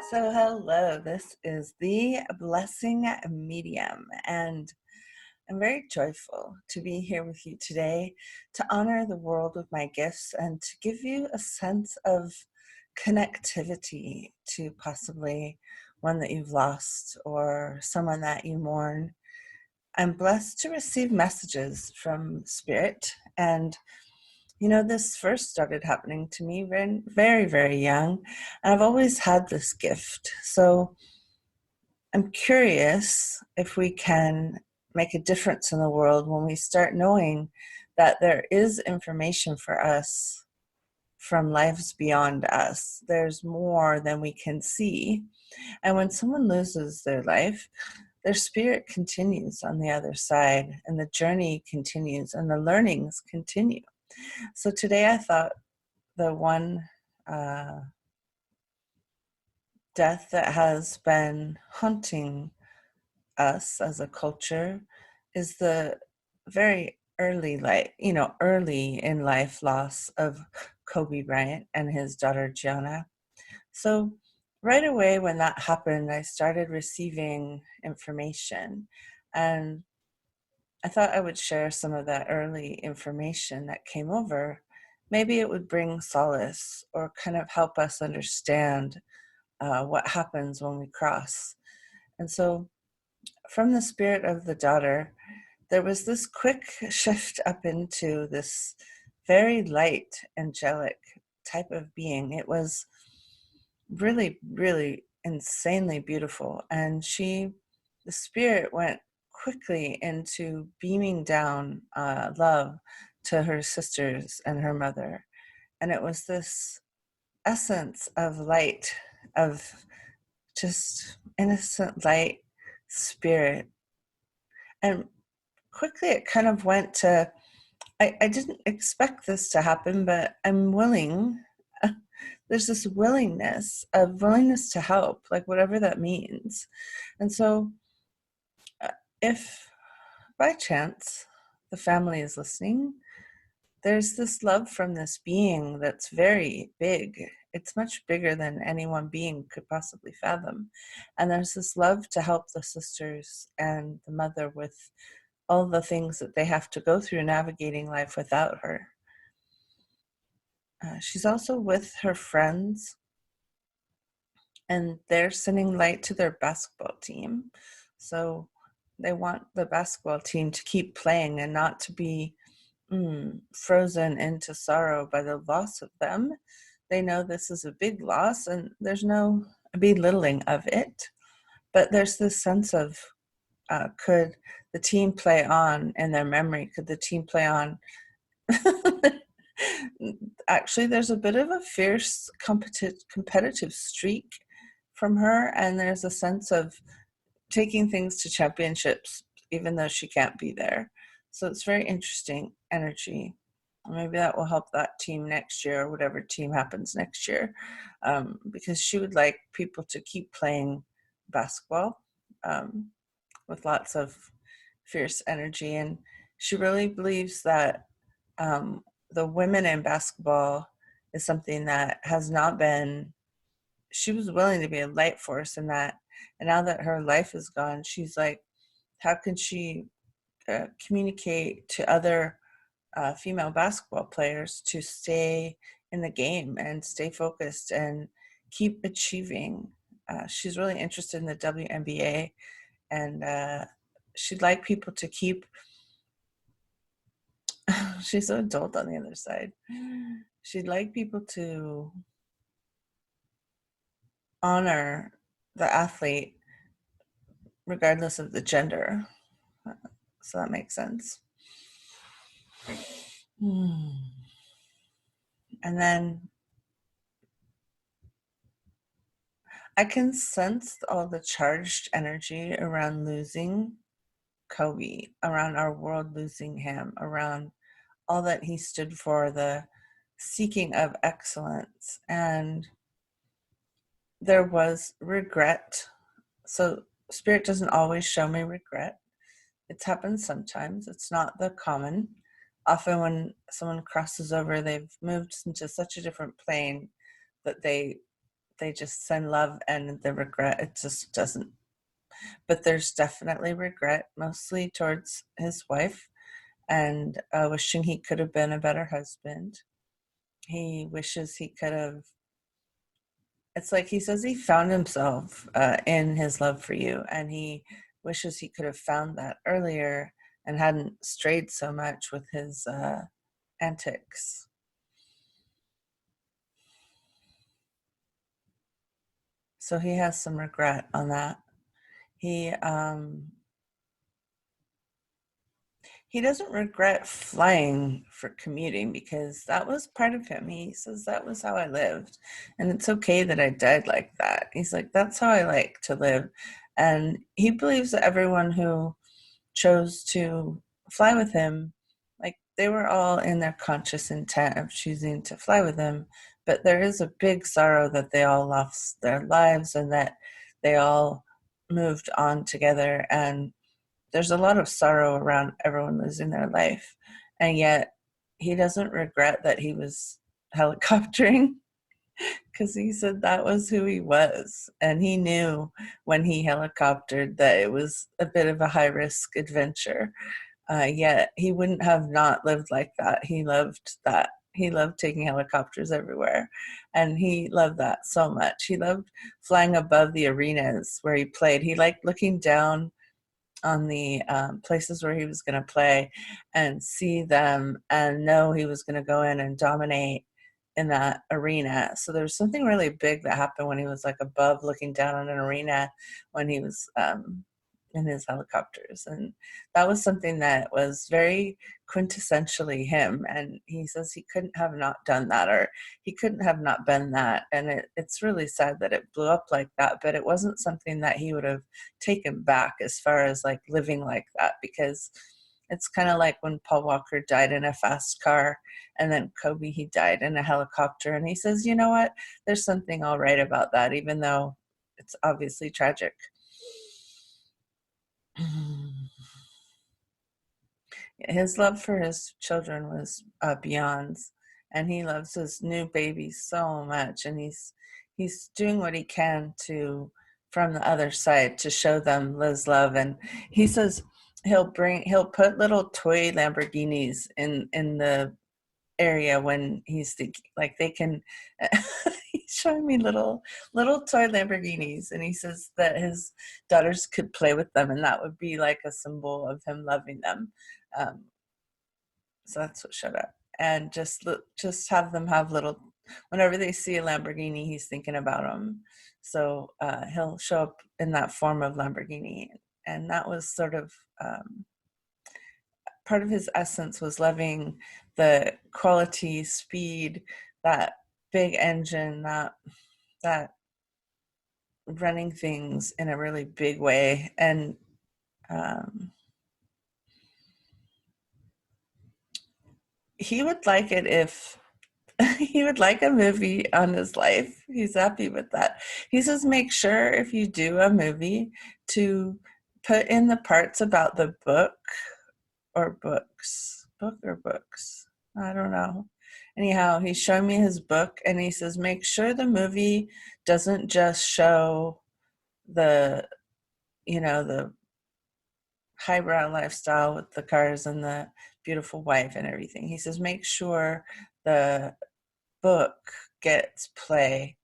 So, hello, this is the Blessing Medium, and I'm very joyful to be here with you today to honor the world with my gifts and to give you a sense of connectivity to possibly one that you've lost or someone that you mourn. I'm blessed to receive messages from Spirit, and this first started happening to me very, very, very young, and I've always had this gift. So I'm curious if we can make a difference in the world when we start knowing that there is information for us from lives beyond us. There's more than we can see. And when someone loses their life, their spirit continues on the other side, and the journey continues, and the learnings continue. So today I thought the one death that has been haunting us as a culture is the very early in life loss of Kobe Bryant and his daughter Gianna. So right away when that happened, I started receiving information, and I thought I would share some of that early information that came over. Maybe it would bring solace or kind of help us understand what happens when we cross. And so from the spirit of the daughter, there was this quick shift up into this very light, angelic type of being. It was really, really insanely beautiful. And the spirit went quickly into beaming down love to her sisters and her mother. And it was this essence of light, of just innocent light spirit. And quickly it kind of went to, I didn't expect this to happen, but I'm willing. There's this willingness to help, like whatever that means. And so if by chance the family is listening, there's this love from this being that's very big. It's much bigger than any one being could possibly fathom. And there's this love to help the sisters and the mother with all the things that they have to go through navigating life without her. She's also with her friends, and they're sending light to their basketball team. So they want the basketball team to keep playing and not to be frozen into sorrow by the loss of them. They know this is a big loss, and there's no belittling of it. But there's this sense of, could the team play on in their memory? Could the team play on? Actually, there's a bit of a fierce competitive streak from her, and there's a sense of taking things to championships even though she can't be there. So it's very interesting energy. Maybe that will help that team next year, or whatever team happens next year, because she would like people to keep playing basketball with lots of fierce energy. And she really believes that the women in basketball is something that has not been, she was willing to be a light force in that. And now that her life is gone, she's like, how can she communicate to other female basketball players to stay in the game and stay focused and keep achieving? She's really interested in the WNBA, and she'd like people to keep, she's so adult on the other side. She'd like people to honor the athlete regardless of the gender. So that makes sense. And then I can sense all the charged energy around losing Kobe, around our world losing him, around all that he stood for, the seeking of excellence. And there was regret. So Spirit doesn't always show me regret. It's happened sometimes. It's not the common. Often when someone crosses over, they've moved into such a different plane that they they just send love, and the regret, it just doesn't. But there's definitely regret, mostly towards his wife, and wishing he could have been a better husband. He wishes he could have. It's like he says he found himself in his love for you, and he wishes he could have found that earlier and hadn't strayed so much with his antics. So he has some regret on that. He he doesn't regret flying for commuting because that was part of him. He says that was how I lived, and it's okay that I died like that. He's like, that's how I like to live. And he believes that everyone who chose to fly with him, like they were all in their conscious intent of choosing to fly with him, but there is a big sorrow that they all lost their lives and that they all moved on together, and there's a lot of sorrow around everyone losing their life. And yet he doesn't regret that he was helicoptering because he said that was who he was. And he knew when he helicoptered that it was a bit of a high risk adventure. Yet he wouldn't have not lived like that. He loved that. He loved taking helicopters everywhere. And he loved that so much. He loved flying above the arenas where he played. He liked looking down on the places where he was going to play and see them and know he was going to go in and dominate in that arena. So there was something really big that happened when he was like above looking down on an arena when he was in his helicopters. And that was something that was very quintessentially him. And he says he couldn't have not done that, or he couldn't have not been that. And it's really sad that it blew up like that, but it wasn't something that he would have taken back as far as like living like that, because it's kind of like when Paul Walker died in a fast car, and then Kobe, he died in a helicopter. And he says, you know what? There's something all right about that, even though it's obviously tragic. His love for his children was beyond, and he loves his new baby so much, and he's doing what he can to from the other side to show them Liz love. And he says he'll put little toy Lamborghinis in the area when he's thinking, like they can. He's showing me little toy Lamborghinis, and he says that his daughters could play with them, and that would be like a symbol of him loving them. um, so that's what showed up. And just have them have little, whenever they see a Lamborghini, he's thinking about them. So he'll show up in that form of Lamborghini. And that was sort of part of his essence, was loving the quality, speed, that big engine, that running things in a really big way. And he would like it if he would like a movie on his life. He's happy with that. He says, make sure if you do a movie to put in the parts about the book or books. I don't know. Anyhow, he's showing me his book, and he says, make sure the movie doesn't just show the, the highbrow lifestyle with the cars and the beautiful wife and everything. He says, make sure the book gets play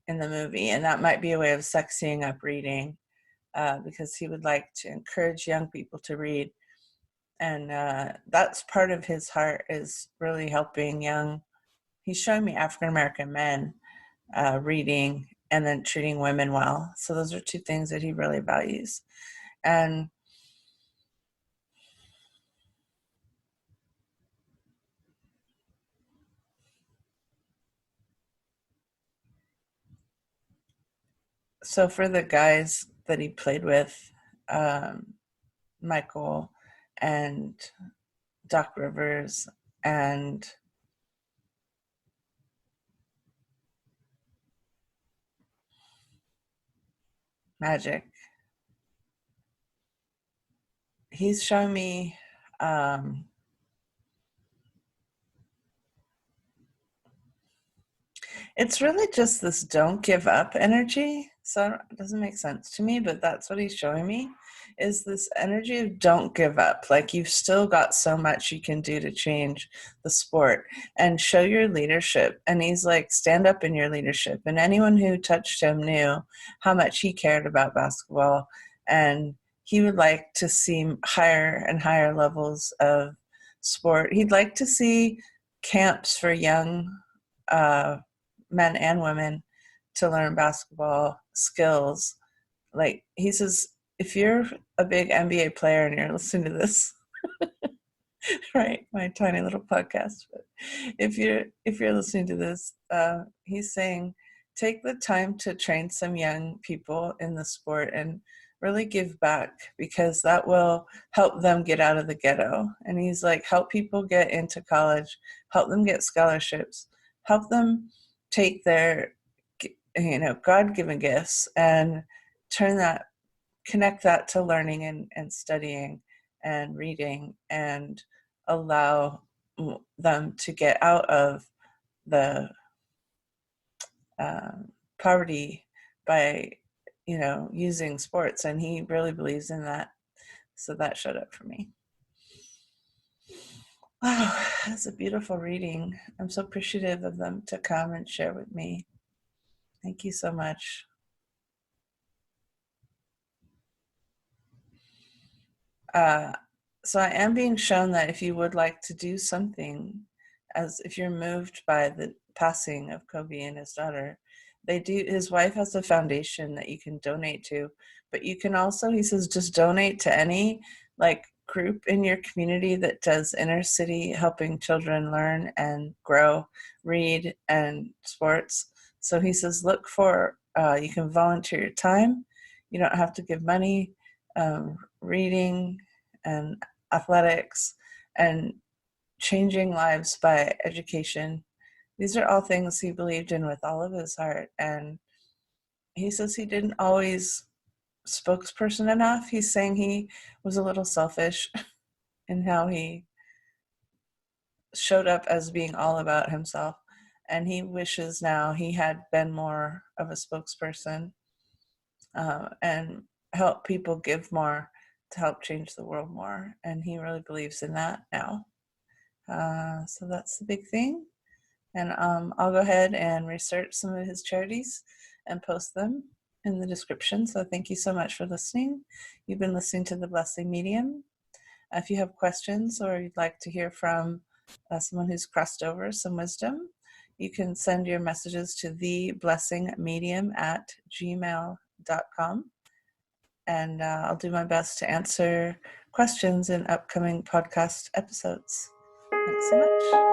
in the movie, and that might be a way of sexing up reading, because he would like to encourage young people to read. And that's part of his heart, is really helping young. He's showing me African American men reading and then treating women well. So those are two things that he really values. And so for the guys that he played with, Michael and Doc Rivers and Magic, he's shown me It's really just this don't give up energy. So it doesn't make sense to me, but that's what he's showing me, is this energy of don't give up. Like, you've still got so much you can do to change the sport and show your leadership. And he's like, stand up in your leadership. And anyone who touched him knew how much he cared about basketball. And he would like to see higher and higher levels of sport. He'd like to see camps for young men and women to learn basketball skills. Like, he says, if you're a big NBA player and you're listening to this, right, my tiny little podcast, but if you're listening to this, he's saying, take the time to train some young people in the sport and really give back, because that will help them get out of the ghetto. And he's like, help people get into college, help them get scholarships, help them take their God-given gifts and connect that to learning and studying and reading, and allow them to get out of the poverty by using sports. And he really believes in that. So that showed up for me. Wow, that's a beautiful reading. I'm so appreciative of them to come and share with me. Thank you so much. So I am being shown that if you would like to do something, as if you're moved by the passing of Kobe and his daughter, his wife has a foundation that you can donate to, but you can also, he says, just donate to any group in your community that does inner city helping children learn and grow, read, and sports. So he says, look for, you can volunteer your time. You don't have to give money. Reading and athletics and changing lives by education. These are all things he believed in with all of his heart. And he says he didn't always spokesperson enough. He's saying he was a little selfish in how he showed up as being all about himself. And he wishes now he had been more of a spokesperson and help people give more to help change the world more. And he really believes in that now. So that's the big thing. And I'll go ahead and research some of his charities and post them in the description. So thank you so much for listening. You've been listening to The Blessing Medium. If you have questions or you'd like to hear from someone who's crossed over some wisdom, you can send your messages to theblessingmedium@gmail.com. And I'll do my best to answer questions in upcoming podcast episodes. Thanks so much.